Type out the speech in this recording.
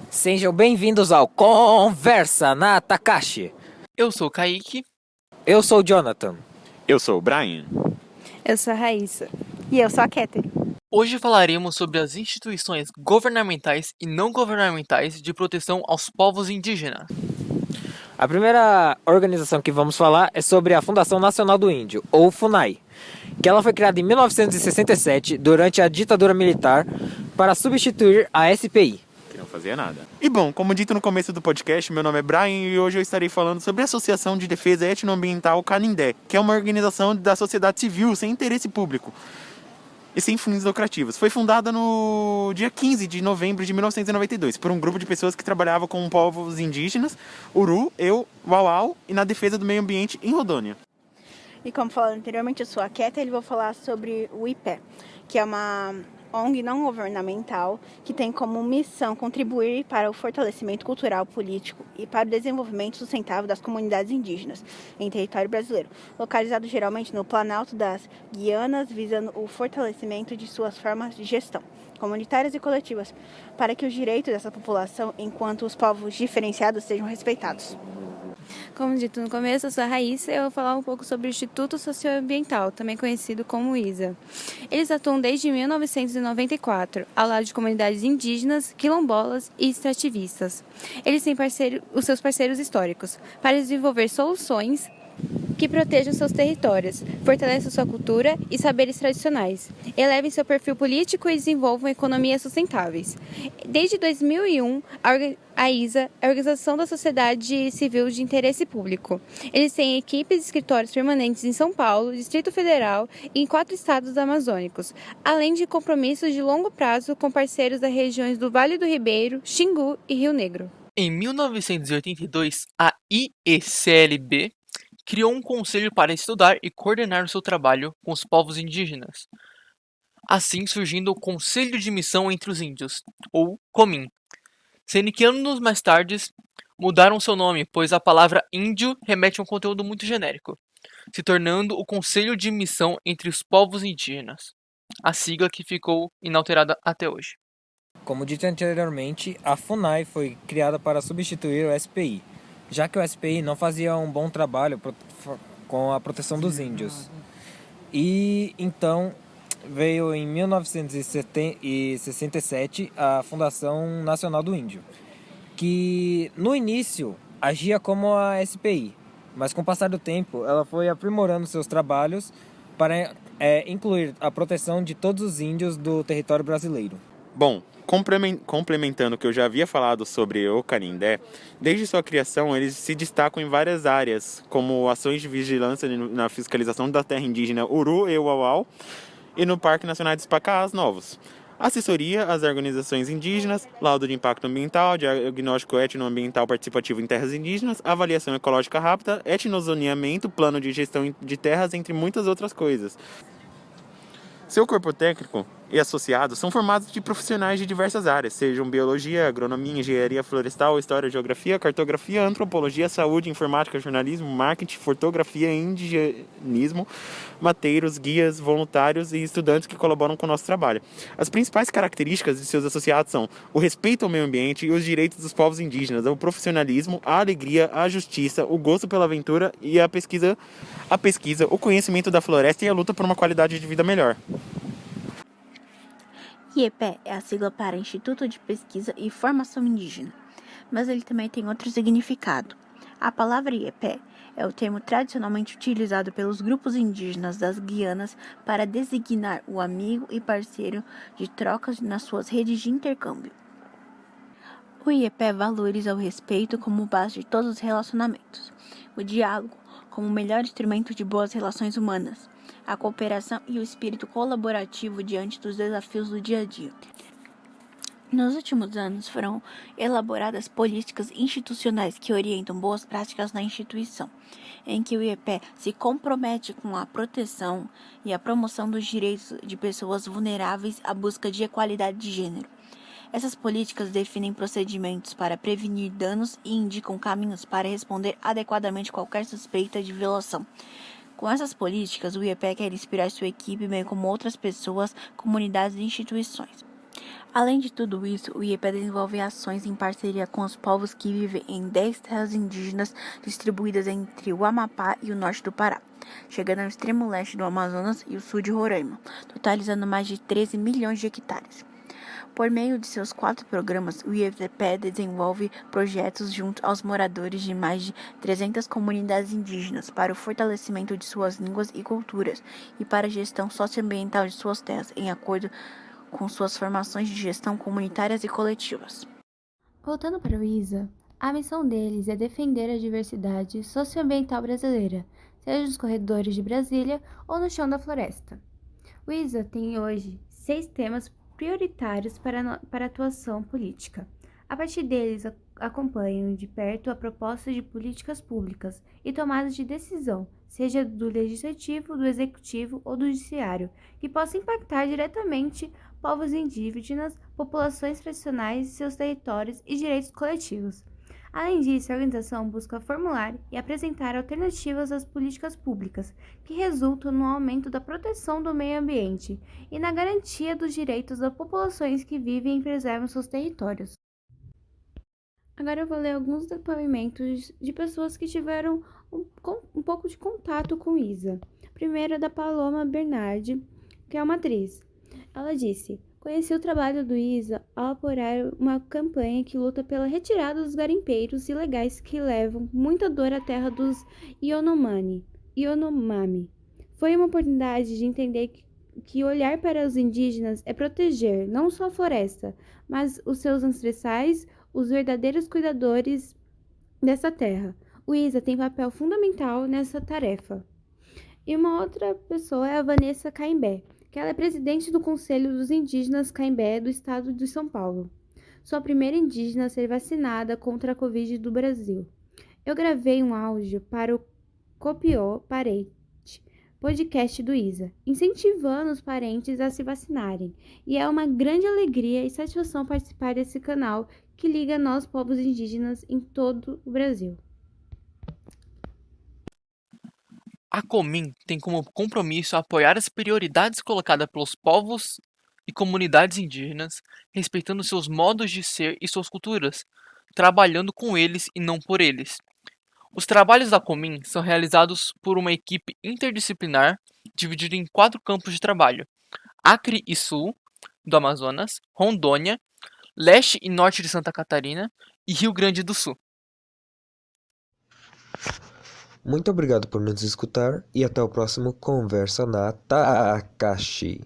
Sejam bem-vindos ao Conversa na Takashi. Eu sou o Kaique. Eu sou o Jonathan. Eu sou o Brian. Eu sou a Raíssa. E eu sou a Ketty. Hoje falaremos sobre as instituições governamentais e não governamentais de proteção aos povos indígenas. A primeira organização que vamos falar é sobre a Fundação Nacional do Índio, ou FUNAI, que ela foi criada em 1967 durante a ditadura militar para substituir a SPI. Que não fazia nada. E bom, como dito no começo do podcast, meu nome é Brian e hoje eu estarei falando sobre a Associação de Defesa Etnoambiental Canindé, que é uma organização da sociedade civil sem interesse público e sem fins lucrativos. Foi fundada no dia 15 de novembro de 1992 por um grupo de pessoas que trabalhavam com povos indígenas, Uru, Uauau e na defesa do meio ambiente em Rondônia. E como falado anteriormente, eu sou a Ketty e ele vou falar sobre o IPE, que é uma ONG não governamental que tem como missão contribuir para o fortalecimento cultural, político e para o desenvolvimento sustentável das comunidades indígenas em território brasileiro, localizado geralmente no Planalto das Guianas, visando o fortalecimento de suas formas de gestão comunitárias e coletivas, para que os direitos dessa população, enquanto os povos diferenciados, sejam respeitados. Como dito no começo, eu sou a Raíssa e eu vou falar um pouco sobre o Instituto Socioambiental, também conhecido como ISA. Eles atuam desde 1994, ao lado de comunidades indígenas, quilombolas e extrativistas. Eles têm os seus parceiros históricos para desenvolver soluções que protejam seus territórios, fortaleçam sua cultura e saberes tradicionais, elevem seu perfil político e desenvolvam economias sustentáveis. Desde 2001, a ISA é a Organização da Sociedade Civil de Interesse Público. Eles têm equipes e escritórios permanentes em São Paulo, Distrito Federal e em 4 estados amazônicos, além de compromissos de longo prazo com parceiros das regiões do Vale do Ribeiro, Xingu e Rio Negro. Em 1982, a IECLB criou um conselho para estudar e coordenar o seu trabalho com os povos indígenas. Assim surgindo o Conselho de Missão entre os Índios, ou COMIN, sendo que anos mais tarde mudaram seu nome, pois a palavra índio remete a um conteúdo muito genérico, se tornando o Conselho de Missão entre os Povos Indígenas, a sigla que ficou inalterada até hoje. Como dito anteriormente, a FUNAI foi criada para substituir o SPI, já que o SPI não fazia um bom trabalho com a proteção dos índios. E então veio em 1967 a Fundação Nacional do Índio, que no início agia como a SPI, mas com o passar do tempo ela foi aprimorando seus trabalhos para incluir a proteção de todos os índios do território brasileiro. Bom, complementando o que eu já havia falado sobre o Canindé, desde sua criação eles se destacam em várias áreas, como ações de vigilância na fiscalização da terra indígena Uru e Uauau e no Parque Nacional dos Pacás Novos. Assessoria às organizações indígenas, laudo de impacto ambiental, diagnóstico etnoambiental participativo em terras indígenas, avaliação ecológica rápida, etnozoneamento, plano de gestão de terras, entre muitas outras coisas. Seu corpo técnico e associados são formados de profissionais de diversas áreas, sejam biologia, agronomia, engenharia florestal, história, geografia, cartografia, antropologia, saúde, informática, jornalismo, marketing, fotografia, indigenismo, mateiros, guias, voluntários e estudantes que colaboram com o nosso trabalho. As principais características de seus associados são o respeito ao meio ambiente e os direitos dos povos indígenas, o profissionalismo, a alegria, a justiça, o gosto pela aventura e a pesquisa, o conhecimento da floresta e a luta por uma qualidade de vida melhor. IEPE é a sigla para Instituto de Pesquisa e Formação Indígena, mas ele também tem outro significado. A palavra IEPE é o termo tradicionalmente utilizado pelos grupos indígenas das Guianas para designar o amigo e parceiro de trocas nas suas redes de intercâmbio. O IEPE valoriza o respeito como base de todos os relacionamentos, o diálogo como o melhor instrumento de boas relações humanas, a cooperação e o espírito colaborativo diante dos desafios do dia a dia. Nos últimos anos foram elaboradas políticas institucionais que orientam boas práticas na instituição, em que o IEPE se compromete com a proteção e a promoção dos direitos de pessoas vulneráveis à busca de equalidade de gênero. Essas políticas definem procedimentos para prevenir danos e indicam caminhos para responder adequadamente qualquer suspeita de violação. Com essas políticas, o IEPE quer inspirar sua equipe, bem como outras pessoas, comunidades e instituições. Além de tudo isso, o IEPE desenvolve ações em parceria com os povos que vivem em 10 terras indígenas distribuídas entre o Amapá e o norte do Pará, chegando ao extremo leste do Amazonas e o sul de Roraima, totalizando mais de 13 milhões de hectares. Por meio de seus 4 programas, o IEPE desenvolve projetos junto aos moradores de mais de 300 comunidades indígenas para o fortalecimento de suas línguas e culturas e para a gestão socioambiental de suas terras, em acordo com suas formações de gestão comunitárias e coletivas. Voltando para o ISA, a missão deles é defender a diversidade socioambiental brasileira, seja nos corredores de Brasília ou no chão da floresta. O ISA tem hoje 6 temas prioritários para atuação política. A partir deles, acompanham de perto a proposta de políticas públicas e tomadas de decisão, seja do legislativo, do executivo ou do judiciário, que possa impactar diretamente povos indígenas, populações tradicionais, seus territórios e direitos coletivos. Além disso, a organização busca formular e apresentar alternativas às políticas públicas, que resultam no aumento da proteção do meio ambiente e na garantia dos direitos das populações que vivem e preservam seus territórios. Agora eu vou ler alguns depoimentos de pessoas que tiveram um pouco de contato com Isa. Primeiro é da Paloma Bernardi, que é uma atriz. Ela disse: conheci o trabalho do Isa ao apoiar uma campanha que luta pela retirada dos garimpeiros ilegais que levam muita dor à terra dos Yanomami. Foi uma oportunidade de entender que olhar para os indígenas é proteger não só a floresta, mas os seus ancestrais, os verdadeiros cuidadores dessa terra. O ISA tem papel fundamental nessa tarefa. E uma outra pessoa é a Vanessa Caimbé, que ela é presidente do Conselho dos Indígenas Caimbé do estado de São Paulo. Sou a primeira indígena a ser vacinada contra a Covid do Brasil. Eu gravei um áudio para o Copiô Parente, podcast do ISA, incentivando os parentes a se vacinarem. E é uma grande alegria e satisfação participar desse canal que liga nós, povos indígenas, em todo o Brasil. A Comin tem como compromisso apoiar as prioridades colocadas pelos povos e comunidades indígenas, respeitando seus modos de ser e suas culturas, trabalhando com eles e não por eles. Os trabalhos da Comin são realizados por uma equipe interdisciplinar dividida em 4 campos de trabalho: Acre e Sul do Amazonas, Rondônia, Leste e Norte de Santa Catarina e Rio Grande do Sul. Muito obrigado por nos escutar e até o próximo Conversa na Takashi.